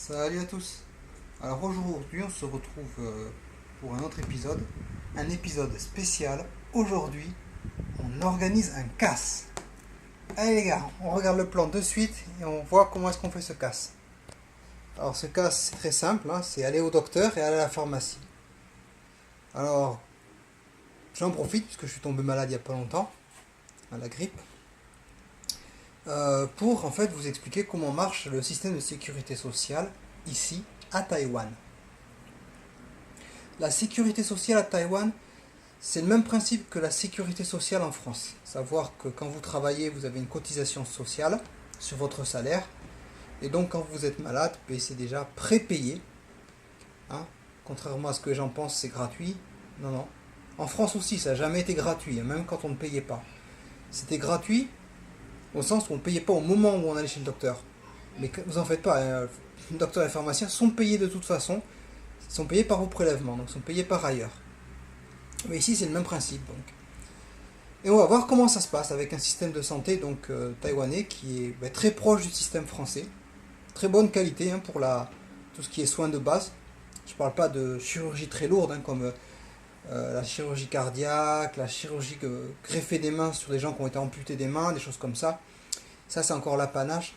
Salut à tous. Alors aujourd'hui, on se retrouve pour un autre épisode, un épisode spécial. Aujourd'hui, on organise un casse. Allez les gars, on regarde le plan de suite et on voit comment est-ce qu'on fait ce casse. Alors ce casse, c'est très simple, hein, c'est aller au docteur et aller à la pharmacie. Alors, j'en profite puisque je suis tombé malade il n'y a pas longtemps, à la grippe, pour en fait vous expliquer comment marche le système de sécurité sociale ici à Taïwan. La sécurité sociale à Taïwan, c'est le même principe que la sécurité sociale en France. Savoir que quand vous travaillez, vous avez une cotisation sociale sur votre salaire. Et donc quand vous êtes malade, c'est déjà prépayé. Hein. Contrairement à ce que j'en pense, c'est gratuit. Non, non. En France aussi, ça n'a jamais été gratuit, hein, même quand on ne payait pas. C'était gratuit au sens où on ne payait pas au moment où on allait chez le docteur. Mais vous en faites pas, hein, le docteur et les pharmaciens sont payés de toute façon. Ils sont payés par vos prélèvements, donc ils sont payés par ailleurs. Mais ici, c'est le même principe. Donc. Et on va voir comment ça se passe avec un système de santé taïwanais qui est très proche du système français. Très bonne qualité hein, pour tout ce qui est soins de base. Je ne parle pas de chirurgie très lourde hein, comme la chirurgie cardiaque, la chirurgie greffée des mains sur des gens qui ont été amputés des mains, des choses comme ça. Ça, c'est encore l'apanage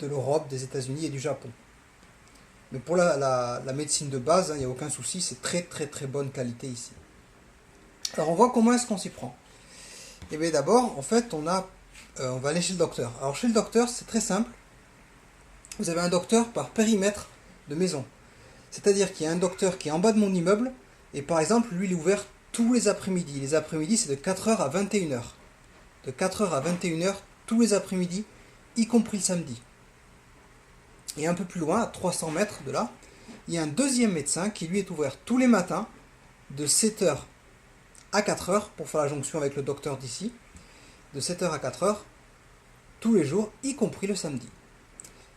de l'Europe, des États-Unis et du Japon. Mais pour la médecine de base, il n'y a aucun souci, c'est très très très bonne qualité ici. Alors on voit comment est-ce qu'on s'y prend. Et bien d'abord, en fait, on va aller chez le docteur. Alors chez le docteur, c'est très simple. Vous avez un docteur par périmètre de maison. C'est-à-dire qu'il y a un docteur qui est en bas de mon immeuble, et par exemple, lui, il est ouvert tous les après-midi. Les après-midi, c'est de 4h à 21h. De 4h à 21h, tous les après-midi, y compris le samedi. Et un peu plus loin, à 300 mètres de là, il y a un deuxième médecin qui lui est ouvert tous les matins de 7h à 4h pour faire la jonction avec le docteur d'ici, de 7h à 4h tous les jours, y compris le samedi.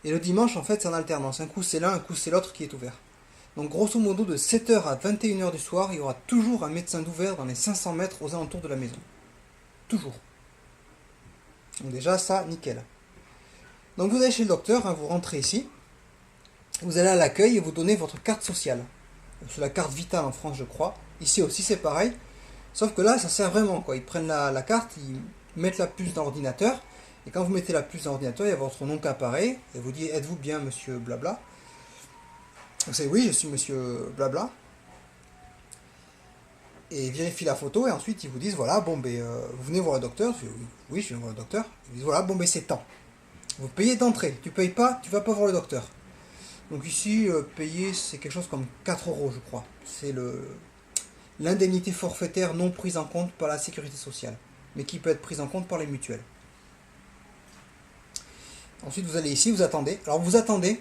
Et le dimanche, en fait, c'est en alternance. Un coup c'est l'un, un coup c'est l'autre qui est ouvert. Donc grosso modo, de 7h à 21h du soir, il y aura toujours un médecin d'ouvert dans les 500 mètres aux alentours de la maison. Toujours. Donc déjà, ça, nickel. Donc vous allez chez le docteur, hein, vous rentrez ici, vous allez à l'accueil et vous donnez votre carte sociale. C'est la carte vitale en France, je crois. Ici aussi, c'est pareil. Sauf que là, ça sert vraiment. Quoi. Ils prennent la carte, ils mettent la puce dans l'ordinateur. Et quand vous mettez la puce dans l'ordinateur, il y a votre nom qui apparaît. Et vous dites, êtes-vous bien monsieur blabla? Vous savez, oui, je suis monsieur blabla. Et ils vérifient la photo et ensuite ils vous disent, voilà, vous venez voir le docteur. Je dis, oui, je viens voir le docteur. Ils disent, voilà, c'est tant. Vous payez d'entrée. Tu payes pas, tu vas pas voir le docteur. Donc ici, payer, c'est quelque chose comme 4 euros, je crois. C'est l'indemnité forfaitaire non prise en compte par la sécurité sociale, mais qui peut être prise en compte par les mutuelles. Ensuite, vous allez ici, vous attendez. Alors, vous attendez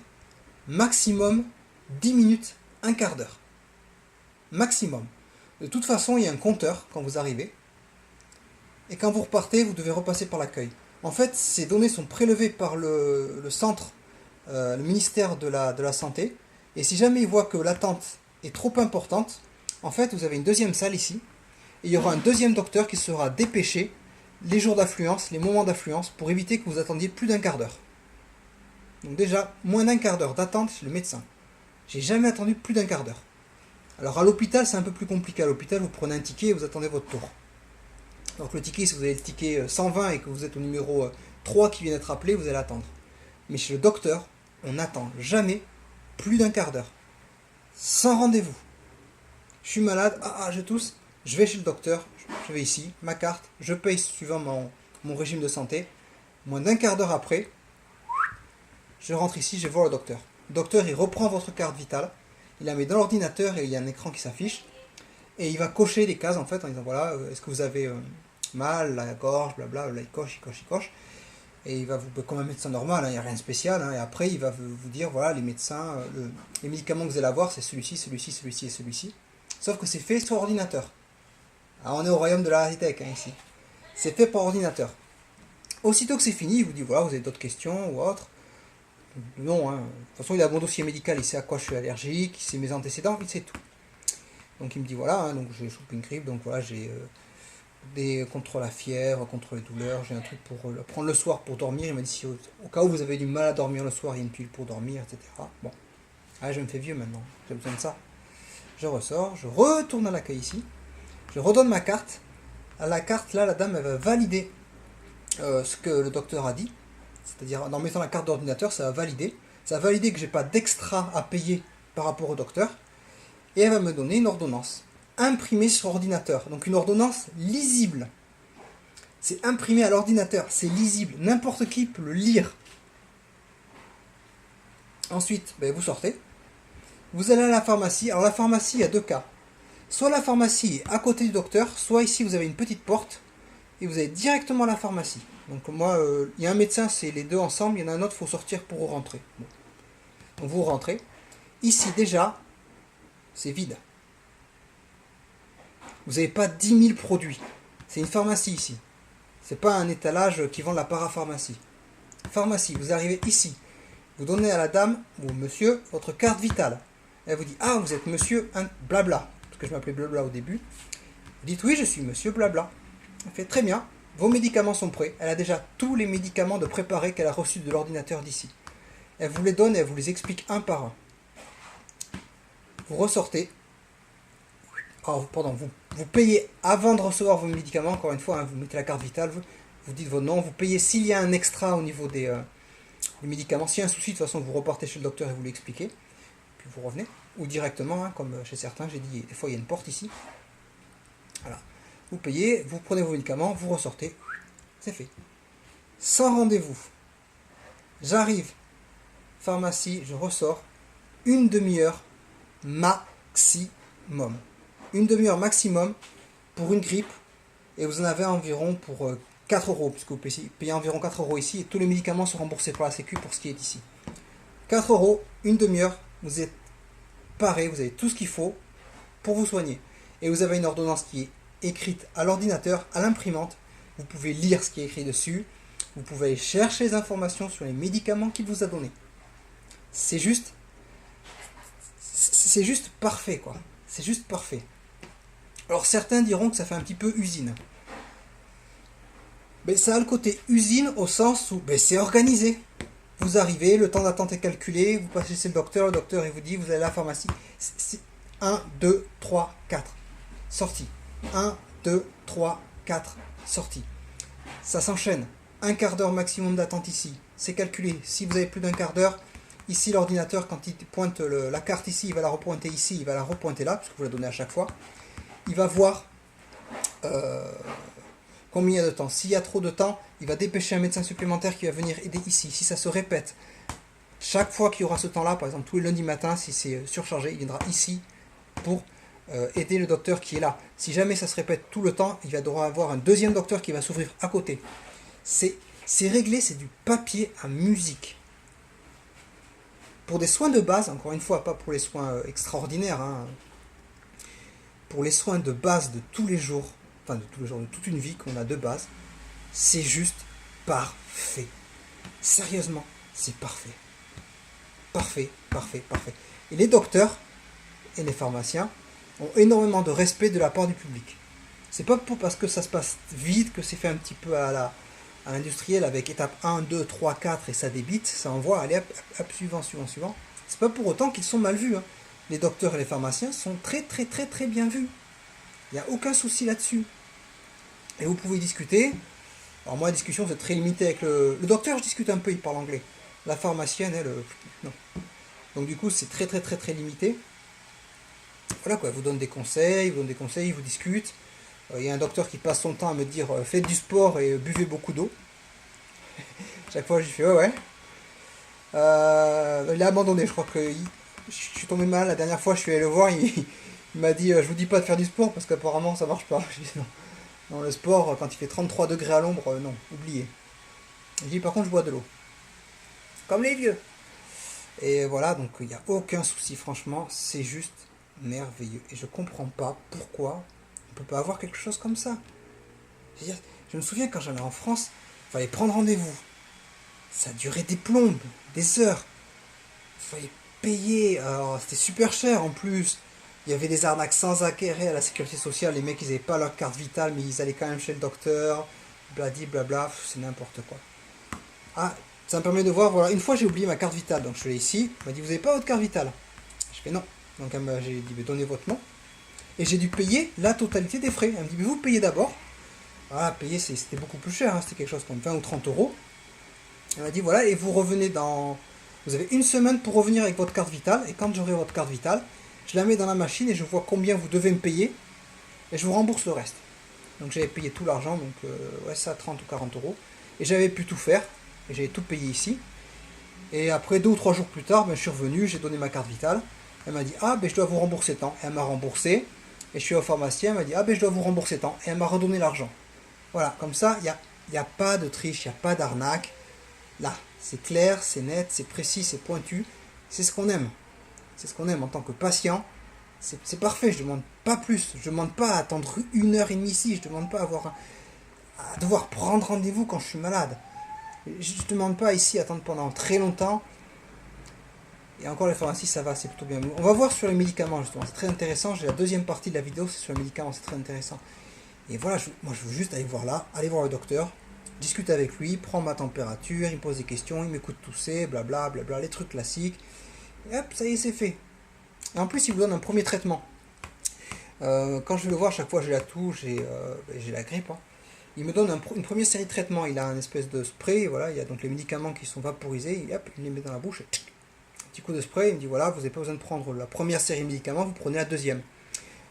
maximum 10 minutes, un quart d'heure. Maximum. De toute façon, il y a un compteur quand vous arrivez. Et quand vous repartez, vous devez repasser par l'accueil. En fait, ces données sont prélevées par le centre, le ministère de la Santé. Et si jamais ils voient que l'attente est trop importante, en fait, vous avez une deuxième salle ici. Et il y aura un deuxième docteur qui sera dépêché les jours d'affluence, les moments d'affluence, pour éviter que vous attendiez plus d'un quart d'heure. Donc déjà, moins d'un quart d'heure d'attente chez le médecin. J'ai jamais attendu plus d'un quart d'heure. Alors à l'hôpital, c'est un peu plus compliqué. À l'hôpital, vous prenez un ticket et vous attendez votre tour. Donc le ticket, si vous avez le ticket 120 et que vous êtes au numéro 3 qui vient d'être appelé, vous allez attendre. Mais chez le docteur, on n'attend jamais plus d'un quart d'heure. Sans rendez-vous. Je suis malade, je tousse, je vais chez le docteur, je vais ici, ma carte, je paye suivant mon régime de santé. Moins d'un quart d'heure après, je rentre ici, je vais voir le docteur. Le docteur, il reprend votre carte vitale, il la met dans l'ordinateur et il y a un écran qui s'affiche. Et il va cocher des cases en fait en disant voilà, est-ce que vous avez mal, la gorge, blabla, là il coche. Et il va vous, comme un médecin normal, il n'y a rien de spécial. Et après, il va vous dire voilà, les médecins, les médicaments que vous allez avoir, c'est celui-ci, celui-ci, celui-ci et celui-ci. Sauf que c'est fait sur ordinateur. Alors, on est au royaume de la high-tech ici. C'est fait par ordinateur. Aussitôt que c'est fini, il vous dit voilà, vous avez d'autres questions ou autres. Non, hein. De toute façon, il a mon dossier médical, il sait à quoi je suis allergique, il sait mes antécédents, il sait tout. Donc il me dit voilà, donc j'ai chopé une grippe, donc voilà, j'ai contre la fièvre, contre les douleurs. J'ai un truc pour le prendre le soir pour dormir. Il m'a dit si au cas où vous avez du mal à dormir le soir, il y a une pilule pour dormir, etc. Bon, ah, je me fais vieux maintenant, j'ai besoin de ça. Je ressors, je retourne à l'accueil ici, je redonne ma carte. À la carte, là, la dame, elle va valider ce que le docteur a dit. C'est-à-dire, en mettant la carte d'ordinateur, ça va valider. Ça va valider que j'ai pas d'extra à payer par rapport au docteur. Et elle va me donner une ordonnance imprimée sur ordinateur. Donc une ordonnance lisible. C'est imprimé à l'ordinateur, c'est lisible. N'importe qui peut le lire. Ensuite, ben, vous sortez. Vous allez à la pharmacie. Alors la pharmacie, il y a deux cas. Soit la pharmacie est à côté du docteur, soit ici vous avez une petite porte et vous allez directement à la pharmacie. Donc moi, il y a un médecin, c'est les deux ensemble. Il y en a un autre, il faut sortir pour rentrer. Bon. Donc vous rentrez. Ici déjà, c'est vide. Vous n'avez pas 10 000 produits. C'est une pharmacie ici. C'est pas un étalage qui vend la parapharmacie. Pharmacie, vous arrivez ici. Vous donnez à la dame ou au monsieur votre carte vitale. Elle vous dit, ah, vous êtes monsieur blabla. Parce que je m'appelais blabla au début. Vous dites, oui, je suis monsieur blabla. Elle fait, très bien, vos médicaments sont prêts. Elle a déjà tous les médicaments de préparés qu'elle a reçus de l'ordinateur d'ici. Elle vous les donne et elle vous les explique un par un. Vous ressortez. Oh, pardon, vous payez avant de recevoir vos médicaments, encore une fois, hein, vous mettez la carte vitale, vous dites votre nom, vous payez s'il y a un extra au niveau des médicaments. S'il y a un souci, de toute façon, vous repartez chez le docteur et vous l'expliquez, puis vous revenez. Ou directement, hein, comme chez certains, j'ai dit, des fois il y a une porte ici. Voilà. Vous payez, vous prenez vos médicaments, vous ressortez, c'est fait. Sans rendez-vous. J'arrive, pharmacie, je ressors, une demi-heure maximum. Une demi-heure maximum pour une grippe et vous en avez environ pour 4 euros, puisque vous payez environ 4 euros ici et tous les médicaments sont remboursés par la Sécu pour ce qui est ici. 4 euros, une demi-heure, vous êtes paré, vous avez tout ce qu'il faut pour vous soigner. Et vous avez une ordonnance qui est écrite à l'ordinateur, à l'imprimante, vous pouvez lire ce qui est écrit dessus, vous pouvez aller chercher les informations sur les médicaments qu'il vous a donnés. C'est juste parfait, quoi. C'est juste parfait. Alors certains diront que ça fait un petit peu usine. Mais ça a le côté usine au sens où c'est organisé. Vous arrivez, le temps d'attente est calculé, vous passez chez le docteur il vous dit, vous allez à la pharmacie. C'est 1, 2, 3, 4. Sortie. 1, 2, 3, 4. Sortie. Ça s'enchaîne. Un quart d'heure maximum d'attente ici. C'est calculé. Si vous avez plus d'un quart d'heure, ici l'ordinateur, quand il pointe la carte ici, il va la repointer ici, il va la repointer là, puisque vous la donnez à chaque fois. Il va voir combien il y a de temps. S'il y a trop de temps, il va dépêcher un médecin supplémentaire qui va venir aider ici. Si ça se répète, chaque fois qu'il y aura ce temps-là, par exemple tous les lundis matin, si c'est surchargé, il viendra ici pour aider le docteur qui est là. Si jamais ça se répète tout le temps, il va devoir avoir un deuxième docteur qui va s'ouvrir à côté. C'est réglé, c'est du papier à musique. Pour des soins de base, encore une fois, pas pour les soins extraordinaires, hein, pour les soins de base de tous les jours, enfin de tous les jours, de toute une vie qu'on a de base, c'est juste parfait. Sérieusement, c'est parfait. Parfait, parfait, parfait. Et les docteurs et les pharmaciens ont énormément de respect de la part du public. C'est pas parce que ça se passe vite que c'est fait un petit peu à l'industriel avec étape 1, 2, 3, 4 et ça débite, ça envoie, allez hop, suivant. C'est pas pour autant qu'ils sont mal vus, hein. Les docteurs et les pharmaciens sont très très très très bien vus. Il n'y a aucun souci là-dessus. Et vous pouvez discuter. Alors moi la discussion c'est très limité avec le docteur, je discute un peu, il parle anglais. La pharmacienne, elle, non. Donc du coup c'est très très très très limité. Voilà quoi, elle vous donne des conseils, il vous discute. Il y a un docteur qui passe son temps à me dire faites du sport et buvez beaucoup d'eau. Chaque fois je lui fais ouais. Il a abandonné, je crois que je suis tombé mal la dernière fois, je suis allé le voir, il m'a dit je vous dis pas de faire du sport parce qu'apparemment ça marche pas. Je dis non. Non, le sport, quand il fait 33 degrés à l'ombre, non, oubliez. Il dit par contre je bois de l'eau. Comme les vieux. Et voilà, donc il n'y a aucun souci, franchement, c'est juste merveilleux. Et je comprends pas pourquoi on peut pas avoir quelque chose comme ça. Je me souviens quand j'allais en France, il fallait prendre rendez-vous. Ça durait des plombes, des heures. Il fallait payer, alors c'était super cher en plus. Il y avait des arnaques sans arrêt à la sécurité sociale. Les mecs, ils n'avaient pas leur carte vitale, mais ils allaient quand même chez le docteur. Bladi, blabla, c'est n'importe quoi. Ah, ça me permet de voir, voilà, une fois j'ai oublié ma carte vitale. Donc je suis allé ici, elle m'a dit, vous n'avez pas votre carte vitale? Je fais non. Donc j'ai dit, donnez votre nom. Et j'ai dû payer la totalité des frais. Elle me dit, mais vous payez d'abord. Voilà, payer, c'était beaucoup plus cher, hein, c'était quelque chose comme 20 ou 30 euros. Elle m'a dit, voilà, et vous revenez dans... Vous avez une semaine pour revenir avec votre carte vitale, et quand j'aurai votre carte vitale, je la mets dans la machine et je vois combien vous devez me payer, et je vous rembourse le reste. Donc j'avais payé tout l'argent, donc ouais, ça 30 ou 40 euros. Et j'avais pu tout faire, et j'avais tout payé ici. Et après 2 ou 3 jours plus tard, ben, je suis revenu, j'ai donné ma carte vitale. Elle m'a dit, ah ben je dois vous rembourser tant. Et elle m'a remboursé. Et je suis au pharmacien, elle m'a dit, ah ben je dois vous rembourser tant. Et elle m'a redonné l'argent. Voilà, comme ça, il n'y a pas de triche, il n'y a pas d'arnaque. Là, c'est clair, c'est net, c'est précis, c'est pointu. C'est ce qu'on aime. C'est ce qu'on aime en tant que patient. C'est parfait, je ne demande pas plus. Je ne demande pas à attendre 1 heure et demie ici. Je ne demande pas à devoir prendre rendez-vous quand je suis malade. Je ne demande pas ici à attendre pendant très longtemps. Et encore les pharmacies, ça va, c'est plutôt bien. On va voir sur les médicaments justement, c'est très intéressant. J'ai la deuxième partie de la vidéo, c'est sur les médicaments, c'est très intéressant. Et voilà, moi je veux juste aller voir là, aller voir le docteur, discuter avec lui, prendre ma température, il me pose des questions, il m'écoute tousser, blabla, blabla, les trucs classiques. Et hop, ça y est, c'est fait. Et en plus, il vous donne un premier traitement. Quand je vais le voir, chaque fois j'ai la toux, j'ai la grippe. Hein. Il me donne une première série de traitements. Il a un espèce de spray, voilà, il y a donc les médicaments qui sont vaporisés, et hop, il les met dans la bouche. Un petit coup de spray, il me dit voilà, vous n'avez pas besoin de prendre la première série de médicaments, vous prenez la deuxième.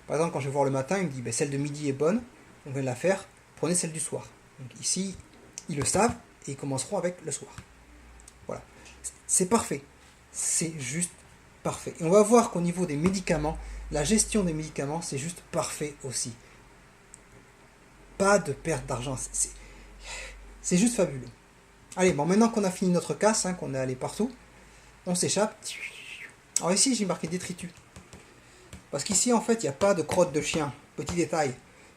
Par exemple, quand je vais voir le matin, il me dit ben, celle de midi est bonne, on vient de la faire, prenez celle du soir. Donc ici, ils le savent et ils commenceront avec le soir. Voilà. C'est parfait. C'est juste parfait. Et on va voir qu'au niveau des médicaments, la gestion des médicaments, c'est juste parfait aussi. Pas de perte d'argent. C'est juste fabuleux. Allez, bon, maintenant qu'on a fini notre casse, hein, qu'on est allé partout, on s'échappe. Alors ici, j'ai marqué détritus. Parce qu'ici, en fait, il n'y a pas de crotte de chien. Petit détail.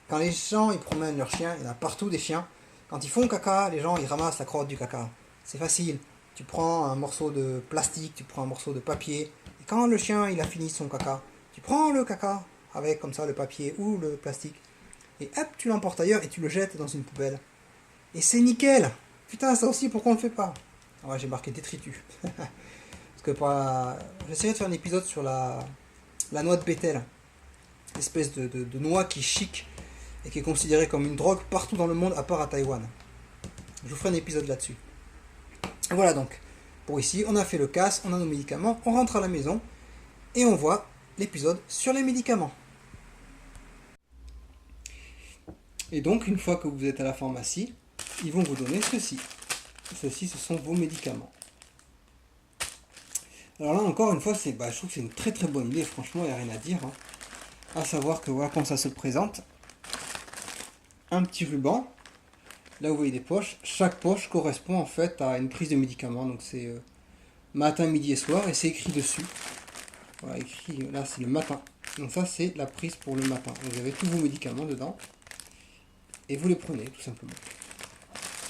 Quand les gens ils promènent leurs chiens, il y en a partout des chiens. Quand ils font caca, les gens ils ramassent la crotte du caca. C'est facile. Tu prends un morceau de plastique, tu prends un morceau de papier. Et quand le chien il a fini son caca, tu prends le caca avec comme ça le papier ou le plastique. Et hop, tu l'emportes ailleurs et tu le jettes dans une poubelle. Et c'est nickel. Putain, ça aussi, pourquoi on ne le fait pas? Ah ouais, j'ai marqué détritus. Parce que j'essaierai de faire un épisode sur la noix de Bethel. Espèce de noix qui est chic et qui est considérée comme une drogue partout dans le monde à part à Taïwan. Je vous ferai un épisode là-dessus. Voilà donc. Pour ici, on a fait le casse, on a nos médicaments, on rentre à la maison et on voit l'épisode sur les médicaments. Et donc, une fois que vous êtes à la pharmacie, ils vont vous donner ceci. Ceci, ce sont vos médicaments. Alors là, encore une fois, je trouve que c'est une très très bonne idée. Franchement, il n'y a rien à dire. Hein. À savoir que voilà comment ça se présente. Un petit ruban. Là, vous voyez des poches. Chaque poche correspond en fait à une prise de médicament. Donc c'est matin, midi et soir. Et c'est écrit dessus. Voilà, écrit là, c'est le matin. Donc ça, c'est la prise pour le matin. Vous avez tous vos médicaments dedans. Et vous les prenez, tout simplement.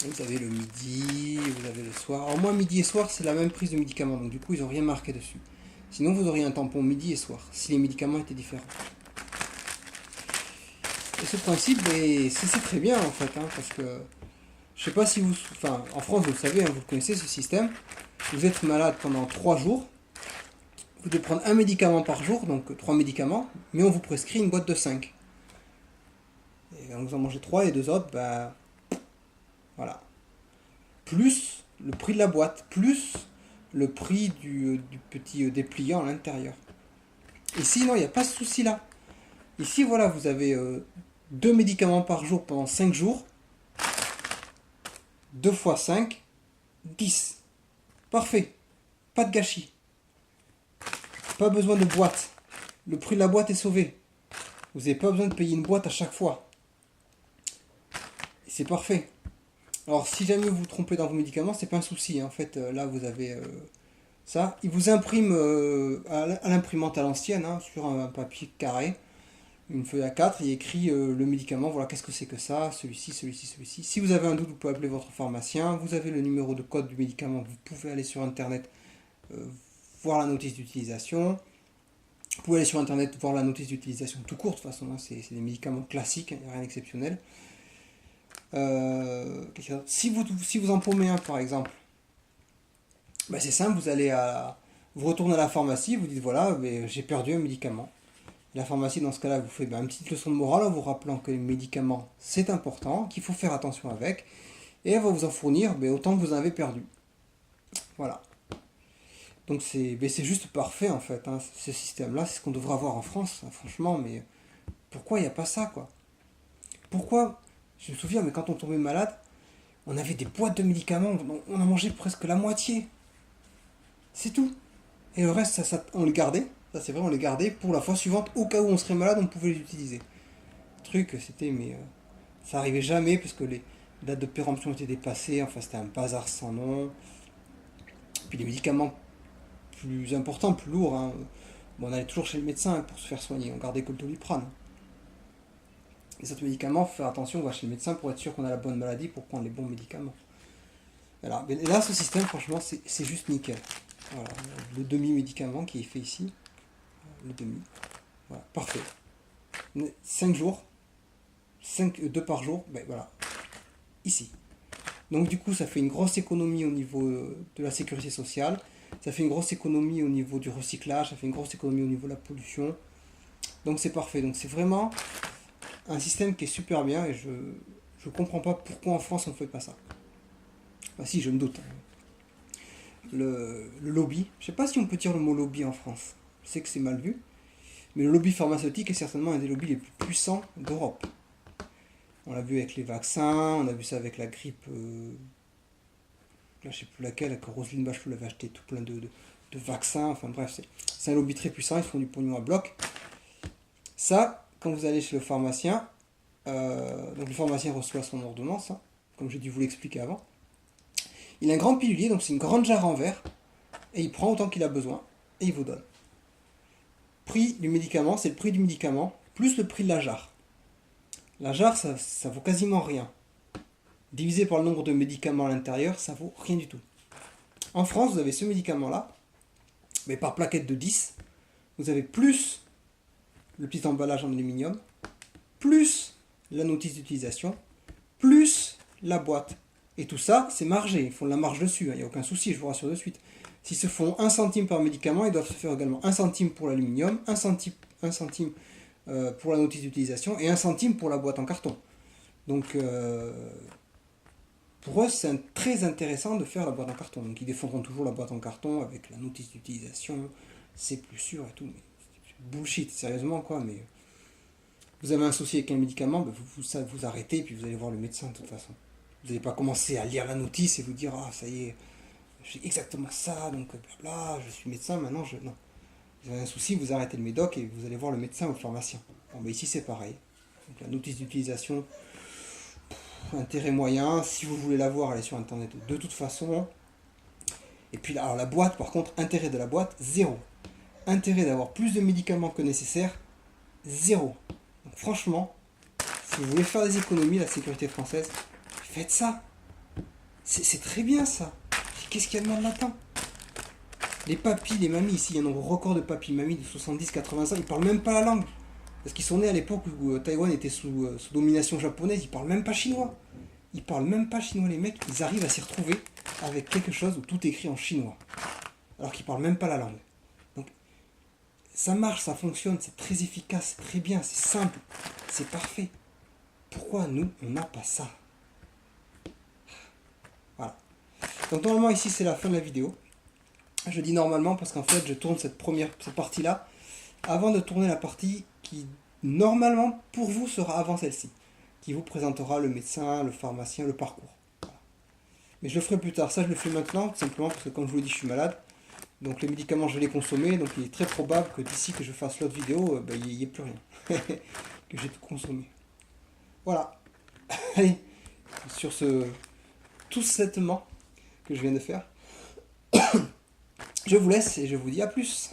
Vous avez le midi, vous avez le soir. Alors moi, midi et soir, c'est la même prise de médicaments. Donc du coup, ils n'ont rien marqué dessus. Sinon, vous auriez un tampon midi et soir, si les médicaments étaient différents. Et ce principe, c'est très bien en fait, hein, parce que je sais pas si vous... Enfin, en France, vous le savez, hein, vous connaissez ce système. Vous êtes malade pendant 3 jours. Vous devez prendre un médicament par jour, donc 3 médicaments, mais on vous prescrit une boîte de 5. Et quand vous en mangez 3 et 2 autres, bah... Voilà. Plus le prix de la boîte, plus le prix du petit dépliant à l'intérieur. Ici, non, il n'y a pas ce souci-là. Ici, voilà, vous avez 2 médicaments par jour pendant 5 jours. 2 fois 5, 10. Parfait. Pas de gâchis. Pas besoin de boîte. Le prix de la boîte est sauvé. Vous n'avez pas besoin de payer une boîte à chaque fois. Et c'est parfait. Alors, si jamais vous vous trompez dans vos médicaments, c'est pas un souci. Hein. En fait, là, vous avez ça. Il vous imprime à l'imprimante à l'ancienne, hein, sur un papier carré, une feuille A4, il y a écrit le médicament. Voilà, qu'est-ce que c'est que ça, celui-ci, celui-ci, celui-ci. Si vous avez un doute, vous pouvez appeler votre pharmacien. Vous avez le numéro de code du médicament. Vous pouvez aller sur Internet, voir la notice d'utilisation. Vous pouvez aller sur internet voir la notice d'utilisation tout court, de toute façon, hein, c'est des médicaments classiques, il n'y a rien d'exceptionnel. Si vous en paumez un par exemple, ben c'est simple, vous retournez à la pharmacie, vous dites voilà, j'ai perdu un médicament. La pharmacie dans ce cas-là vous fait une petite leçon de morale en vous rappelant que les médicaments c'est important, qu'il faut faire attention avec, et elle va vous en fournir autant que vous en avez perdu. Voilà. Donc c'est juste parfait en fait, hein. Ce système-là, c'est ce qu'on devrait avoir en France, hein, franchement, mais pourquoi il n'y a pas ça quoi? Pourquoi? Je me souviens, mais quand on tombait malade, on avait des boîtes de médicaments, on en mangeait presque la moitié. C'est tout. Et le reste, on les gardait, ça c'est vrai, on les gardait pour la fois suivante, au cas où on serait malade, on pouvait les utiliser. Le truc, c'était, ça arrivait jamais parce que les dates de péremption étaient dépassées, enfin c'était un bazar sans nom. Puis les médicaments plus importants, plus lourds, hein, on allait toujours chez le médecin pour se faire soigner, on gardait que le Doliprane. Les autres médicaments, faut faire attention, on va chez le médecin pour être sûr qu'on a la bonne maladie pour prendre les bons médicaments. Voilà. Et là, ce système, franchement, c'est juste nickel. Voilà. Le demi-médicament qui est fait ici. Le demi. Voilà, parfait. 5 jours. 2 par jour. Voilà. Ici. Donc du coup, ça fait une grosse économie au niveau de la sécurité sociale. Ça fait une grosse économie au niveau du recyclage. Ça fait une grosse économie au niveau de la pollution. Donc c'est parfait. Donc c'est vraiment un système qui est super bien et je comprends pas pourquoi en France on ne fait pas ça. Enfin si, je me doute. Le lobby, je sais pas si on peut dire le mot lobby en France. Je sais que c'est mal vu. Mais le lobby pharmaceutique est certainement un des lobbies les plus puissants d'Europe. On l'a vu avec les vaccins, on a vu ça avec la grippe, là je sais plus laquelle, que Roselyne Bachelot avait acheté tout plein de vaccins, enfin bref, c'est un lobby très puissant, ils font du pognon à bloc. Ça, quand vous allez chez le pharmacien, donc le pharmacien reçoit son ordonnance, hein, comme j'ai dû vous l'expliquer avant. Il a un grand pilulier, donc c'est une grande jarre en verre, et il prend autant qu'il a besoin, et il vous donne. Prix du médicament, c'est le prix du médicament, plus le prix de la jarre. La jarre, ça vaut quasiment rien. Divisé par le nombre de médicaments à l'intérieur, ça vaut rien du tout. En France, vous avez ce médicament-là, mais par plaquette de 10, vous avez plus le petit emballage en aluminium, plus la notice d'utilisation, plus la boîte. Et tout ça, c'est margé, ils font de la marge dessus, il n'y a aucun souci, je vous rassure de suite. S'ils se font 1 centime par médicament, ils doivent se faire également 1 centime pour l'aluminium, 1 centime pour la notice d'utilisation et 1 centime pour la boîte en carton. Donc, pour eux, c'est très intéressant de faire la boîte en carton. Donc, ils défendront toujours la boîte en carton avec la notice d'utilisation, c'est plus sûr et tout. Mais c'est bullshit, sérieusement, quoi. Mais vous avez un souci avec un médicament, vous arrêtez et puis vous allez voir le médecin de toute façon. Vous n'allez pas commencer à lire la notice et vous dire ah ça y est, j'ai exactement ça, donc là je suis médecin, maintenant non. Vous avez un souci, vous arrêtez le médoc et vous allez voir le médecin ou le pharmacien. Bon, ici c'est pareil. Donc la notice d'utilisation, intérêt moyen, si vous voulez la voir, elle est sur internet de toute façon. Et puis alors la boîte, par contre, intérêt de la boîte, 0. Intérêt d'avoir plus de médicaments que nécessaire, 0. Donc franchement, si vous voulez faire des économies, la sécurité française, faites ça. C'est très bien ça. Qu'est-ce qu'il y a de mal là-dedans? Les papis, les mamies, ici, il y a un nombre record de papis, mamies de 70-80 ans, ils parlent même pas la langue. Parce qu'ils sont nés à l'époque où Taïwan était sous domination japonaise, ils parlent même pas chinois. Ils parlent même pas chinois, les mecs, ils arrivent à s'y retrouver avec quelque chose où tout est écrit en chinois. Alors qu'ils parlent même pas la langue. Donc, ça marche, ça fonctionne, c'est très efficace, c'est très bien, c'est simple, c'est parfait. Pourquoi nous, on n'a pas ça? Voilà. Donc normalement ici c'est la fin de la vidéo. Je dis normalement parce qu'en fait je tourne cette partie-là avant de tourner la partie qui normalement pour vous sera avant celle-ci, qui vous présentera le médecin, le pharmacien, le parcours. Voilà. Mais je le ferai plus tard, ça je le fais maintenant tout simplement parce que comme je vous l'ai dit je suis malade. Donc les médicaments je vais les consommer, donc il est très probable que d'ici que je fasse l'autre vidéo, il n'y ait plus rien. Que j'ai tout consommé. Voilà. Allez, sur tout cet que je viens de faire, je vous laisse et je vous dis à plus.